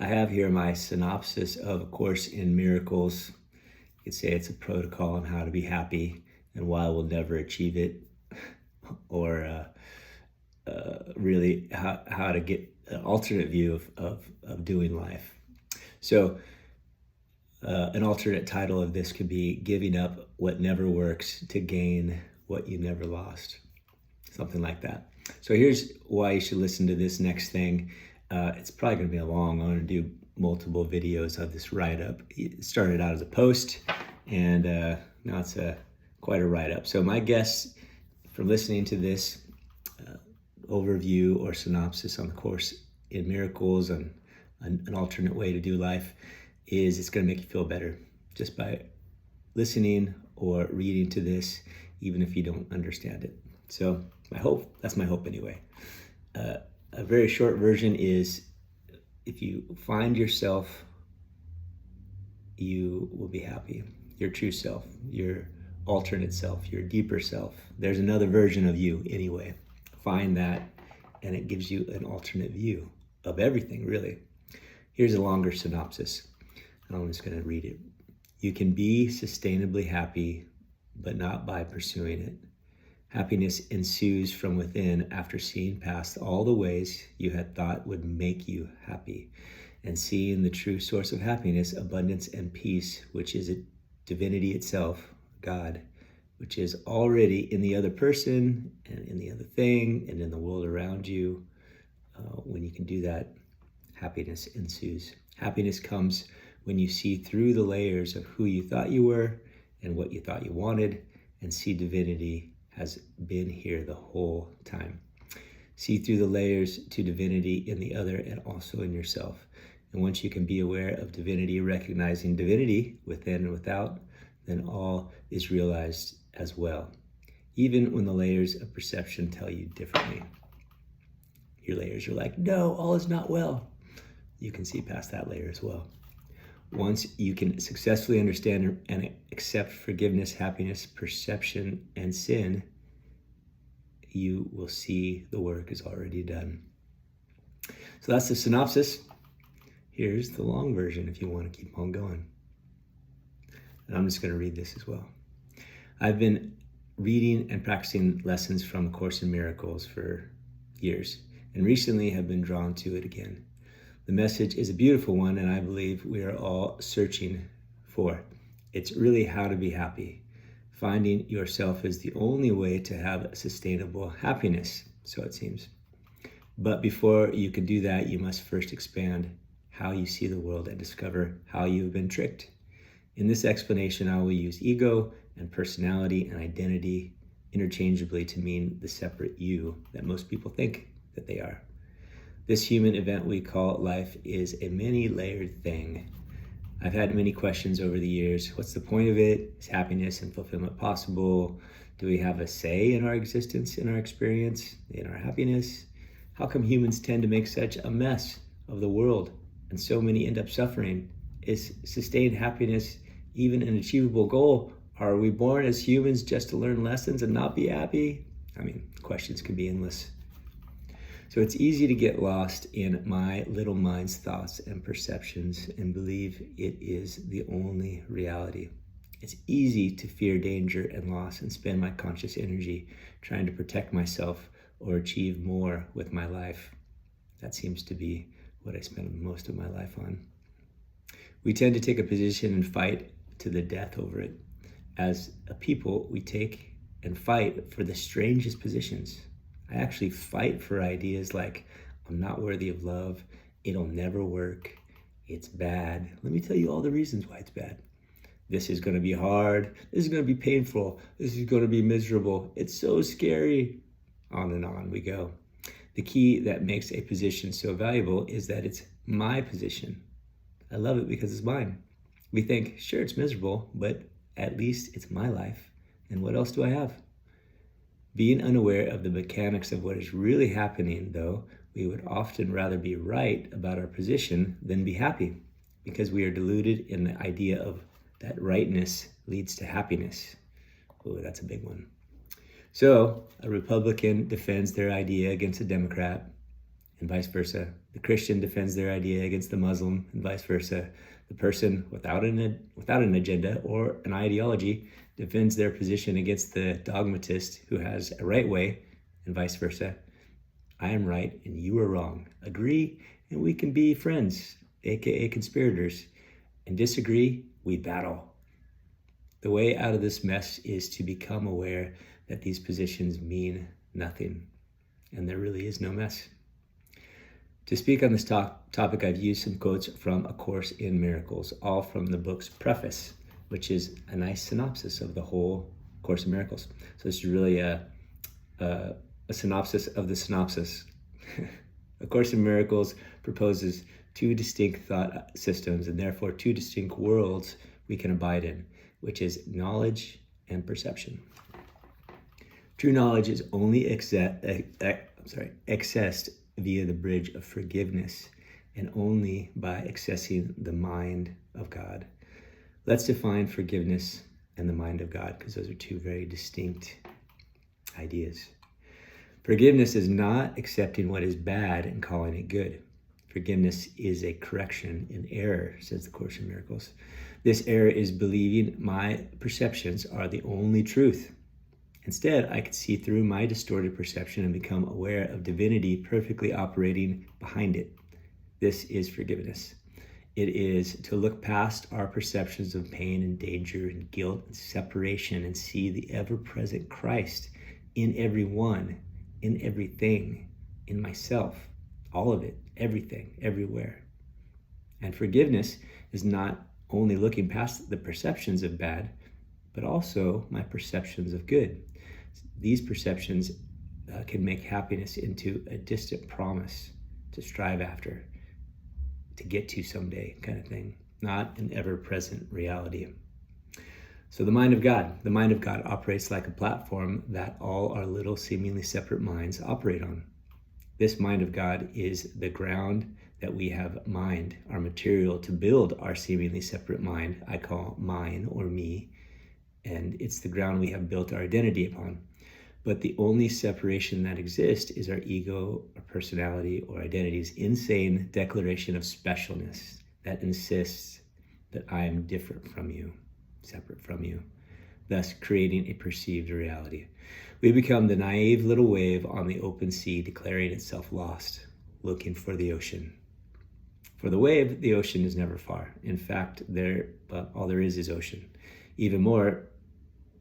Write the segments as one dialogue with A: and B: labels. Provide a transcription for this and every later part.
A: I have here my synopsis of A Course in Miracles. You could say it's a protocol on how to be happy and why we'll never achieve it, or really how to get an alternate view of doing life. So an alternate title of this could be Giving Up What Never Works to Gain What You Never Lost. Something like that. So here's why you should listen to this next thing. It's probably going to be a long. I'm going to do multiple videos of this write-up. It started out as a post, and now it's quite a write-up. So my guess from listening to this overview or synopsis on the Course in Miracles and an alternate way to do life is it's going to make you feel better just by listening or reading to this, even if you don't understand it. So that's my hope anyway. A very short version is, if you find yourself, you will be happy. Your true self, your alternate self, your deeper self. There's another version of you anyway. Find that, and it gives you an alternate view of everything, really. Here's a longer synopsis, and I'm just going to read it. You can be sustainably happy, but not by pursuing it. Happiness ensues from within after seeing past all the ways you had thought would make you happy, and seeing the true source of happiness, abundance, and peace, which is Divinity Itself, God, which is already in the other person and in the other thing and in the world around you. When you can do that, happiness ensues. Happiness comes when you see through the layers of who you thought you were and what you thought you wanted, and see divinity has been here the whole time. See through the layers to divinity in the other and also in yourself. And once you can be aware of divinity, recognizing divinity within and without, then all is realized as well, even when the layers of perception tell you differently. Your layers are like, no, all is not well. You can see past that layer as well. Once you can successfully understand and accept forgiveness, happiness, perception, and sin, you will see the work is already done. So that's the synopsis. Here's the long version if you want to keep on going. And I'm just going to read this as well. I've been reading and practicing lessons from A Course in Miracles for years, and recently have been drawn to it again. The message is a beautiful one, and I believe we are all searching for. It's really how to be happy. Finding yourself is the only way to have sustainable happiness, so it seems. But before you can do that, you must first expand how you see the world and discover how you've been tricked. In this explanation, I will use ego and personality and identity interchangeably to mean the separate you that most people think that they are. This human event we call life is a many-layered thing. I've had many questions over the years. What's the point of it? Is happiness and fulfillment possible? Do we have a say in our existence, in our experience, in our happiness? How come humans tend to make such a mess of the world and so many end up suffering? Is sustained happiness even an achievable goal? Are we born as humans just to learn lessons and not be happy? I mean, questions can be endless. So it's easy to get lost in my little mind's thoughts and perceptions and believe it is the only reality. It's easy to fear danger and loss and spend my conscious energy trying to protect myself or achieve more with my life. That seems to be what I spend most of my life on. We tend to take a position and fight to the death over it. As a people, we take and fight for the strangest positions. I actually fight for ideas like, I'm not worthy of love, it'll never work, it's bad. Let me tell you all the reasons why it's bad. This is going to be hard, this is going to be painful, this is going to be miserable, it's so scary. On and on we go. The key that makes a position so valuable is that it's my position. I love it because it's mine. We think, sure, it's miserable, but at least it's my life. And what else do I have? Being unaware of the mechanics of what is really happening, though, we would often rather be right about our position than be happy, because we are deluded in the idea of that rightness leads to happiness. Oh, that's a big one. So a Republican defends their idea against a Democrat, and vice versa. The Christian defends their idea against the Muslim and vice versa. The person without an agenda or an ideology defends their position against the dogmatist who has a right way and vice versa. I am right and you are wrong. Agree and we can be friends, aka conspirators. And disagree, we battle. The way out of this mess is to become aware that these positions mean nothing and there really is no mess. To speak on this topic, I've used some quotes from A Course in Miracles, all from the book's preface, which is a nice synopsis of the whole Course in Miracles. So this is really a synopsis of the synopsis. A Course in Miracles proposes two distinct thought systems and therefore two distinct worlds we can abide in, which is knowledge and perception. True knowledge is only accessed via the bridge of forgiveness and only by accessing the mind of God. Let's define forgiveness and the mind of God because those are two very distinct ideas. Forgiveness is not accepting what is bad and calling it good. Forgiveness is a correction in error, says the Course in Miracles. This error is believing my perceptions are the only truth. Instead, I could see through my distorted perception and become aware of divinity perfectly operating behind it. This is forgiveness. It is to look past our perceptions of pain and danger and guilt and separation and see the ever-present Christ in everyone, in everything, in myself, all of it, everything, everywhere. And forgiveness is not only looking past the perceptions of bad, but also my perceptions of good. These perceptions can make happiness into a distant promise to strive after, to get to someday kind of thing, not an ever-present reality. So the mind of God operates like a platform that all our little seemingly separate minds operate on. This mind of God is the ground that we have mined, our material to build our seemingly separate mind, I call mine or me, and it's the ground we have built our identity upon. But the only separation that exists is our ego, our personality, or identity's insane declaration of specialness that insists that I am different from you, separate from you, thus creating a perceived reality. We become the naive little wave on the open sea declaring itself lost, looking for the ocean. For the wave, the ocean is never far. In fact, all there is ocean. Even more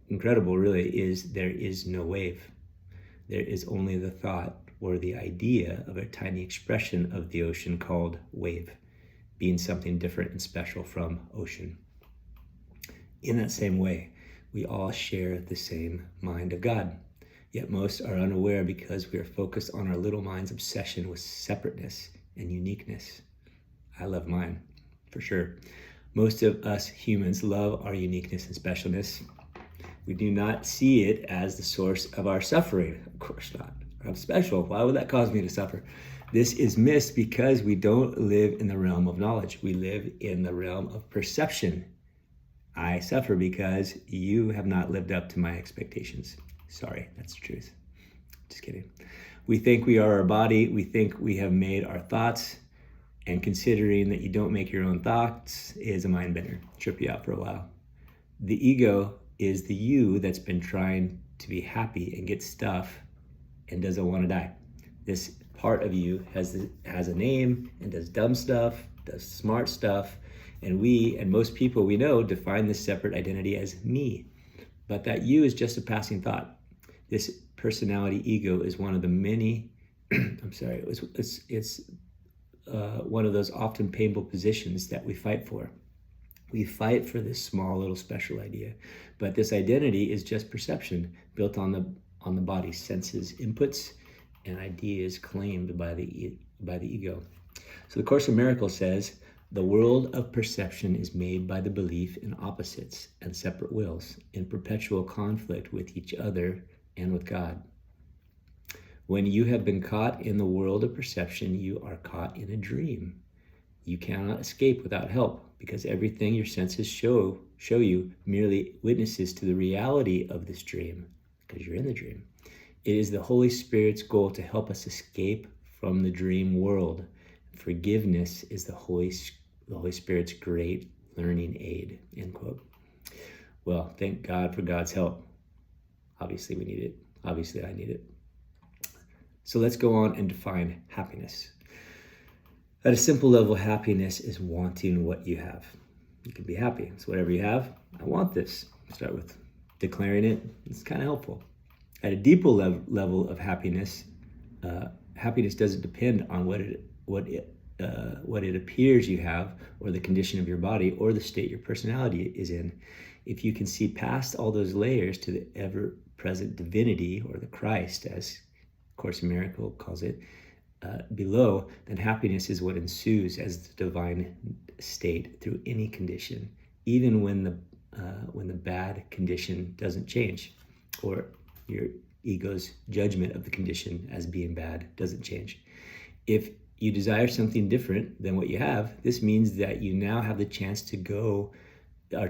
A: incredible, really, is there is no wave. There is only the thought or the idea of a tiny expression of the ocean called wave, being something different and special from ocean. In that same way, we all share the same mind of God, yet most are unaware because we are focused on our little mind's obsession with separateness and uniqueness. I love mine, for sure. Most of us humans love our uniqueness and specialness. We do not see it as the source of our suffering. Of course not. I'm special. Why would that cause me to suffer? This is missed because we don't live in the realm of knowledge. We live in the realm of perception. I suffer because you have not lived up to my expectations. Sorry, that's the truth. Just kidding. We think we are our body. We think we have made our thoughts. And considering that you don't make your own thoughts is a mind bender. Trip you out for a while. The ego is the you that's been trying to be happy and get stuff and doesn't want to die. This part of you has a name and does dumb stuff, does smart stuff, and we and most people we know define this separate identity as me. But that you is just a passing thought. This personality ego is one of the many, it's one of those often painful positions that we fight for. We fight for this small little special idea, but this identity is just perception built on the body's senses, inputs, and ideas claimed by the ego. So the Course in Miracles says, the world of perception is made by the belief in opposites and separate wills in perpetual conflict with each other and with God. When you have been caught in the world of perception, you are caught in a dream. You cannot escape without help because everything your senses show you merely witnesses to the reality of this dream because you're in the dream. It is the Holy Spirit's goal to help us escape from the dream world. Forgiveness is the Holy Spirit's great learning aid, end quote. Well, thank God for God's help. Obviously we need it. Obviously I need it. So let's go on and define happiness. At a simple level, happiness is wanting what you have. You can be happy. It's whatever you have. I want this. Start with declaring it. It's kind of helpful. At a deeper level of happiness, happiness doesn't depend on what it appears you have, or the condition of your body, or the state your personality is in. If you can see past all those layers to the ever-present divinity, or the Christ, as Course in Miracles calls it, below, then happiness is what ensues as the divine state through any condition, even when the bad condition doesn't change, or your ego's judgment of the condition as being bad doesn't change. If you desire something different than what you have, this means that you now have the chance to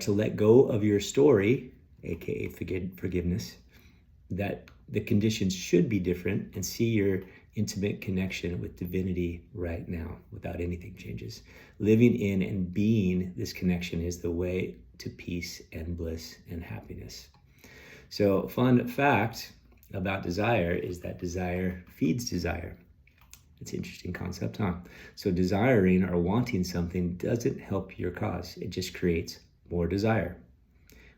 A: let go of your story, aka forgiveness, that the conditions should be different, and see your intimate connection with divinity right now without anything changes. Living in and being this connection is the way to peace and bliss and happiness. So, fun fact about desire is that desire feeds desire. It's an interesting concept, huh? So desiring or wanting something doesn't help your cause. It just creates more desire.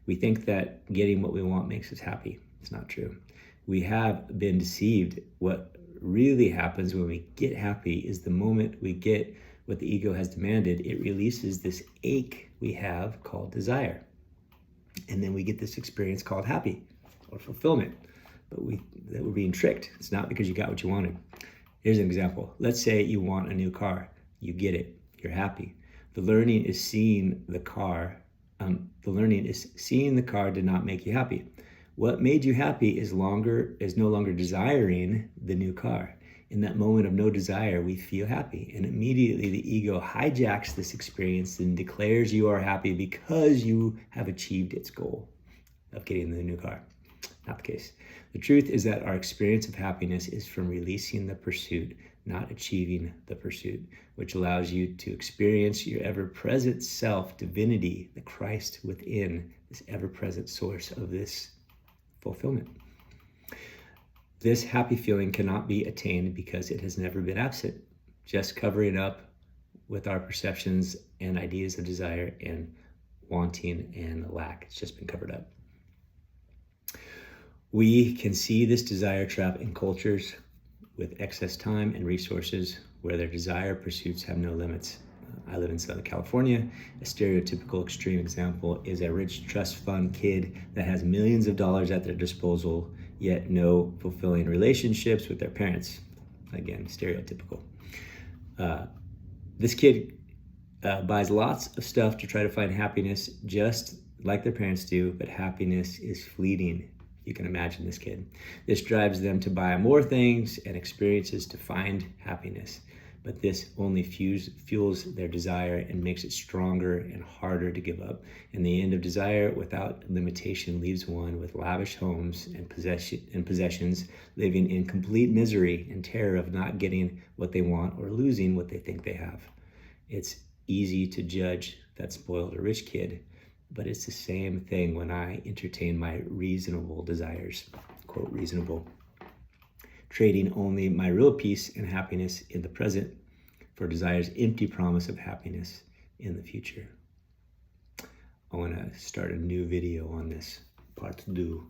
A: We think that getting what we want makes us happy. It's not true. We have been deceived. What really happens when we get happy is the moment we get what the ego has demanded, it releases this ache we have called desire. And then we get this experience called happy or fulfillment. But we're being tricked. It's not because you got what you wanted. Here's an example. Let's say you want a new car. You get it. You're happy. The learning is seeing the car. Seeing the car did not make you happy. What made you happy is no longer desiring the new car. In that moment of no desire, we feel happy. And immediately the ego hijacks this experience and declares you are happy because you have achieved its goal of getting the new car. Not the case. The truth is that our experience of happiness is from releasing the pursuit, not achieving the pursuit, which allows you to experience your ever-present self, divinity, the Christ within, this ever-present source of this fulfillment. This happy feeling cannot be attained because it has never been absent, just covering up with our perceptions and ideas of desire and wanting and lack. It's just been covered up. We can see this desire trap in cultures with excess time and resources where their desire pursuits have no limits. I live in Southern California. A stereotypical extreme example is a rich trust fund kid that has millions of dollars at their disposal, yet no fulfilling relationships with their parents. Again, stereotypical. This kid buys lots of stuff to try to find happiness, just like their parents do, but happiness is fleeting. You can imagine this kid. This drives them to buy more things and experiences to find happiness. But this only fuels their desire and makes it stronger and harder to give up. And the end of desire without limitation leaves one with lavish homes and possessions, living in complete misery and terror of not getting what they want or losing what they think they have. It's easy to judge that spoiled or rich kid, but it's the same thing when I entertain my reasonable desires, quote, reasonable, trading only my real peace and happiness in the present for desire's empty promise of happiness in the future. I want to start a new video on this, part 2.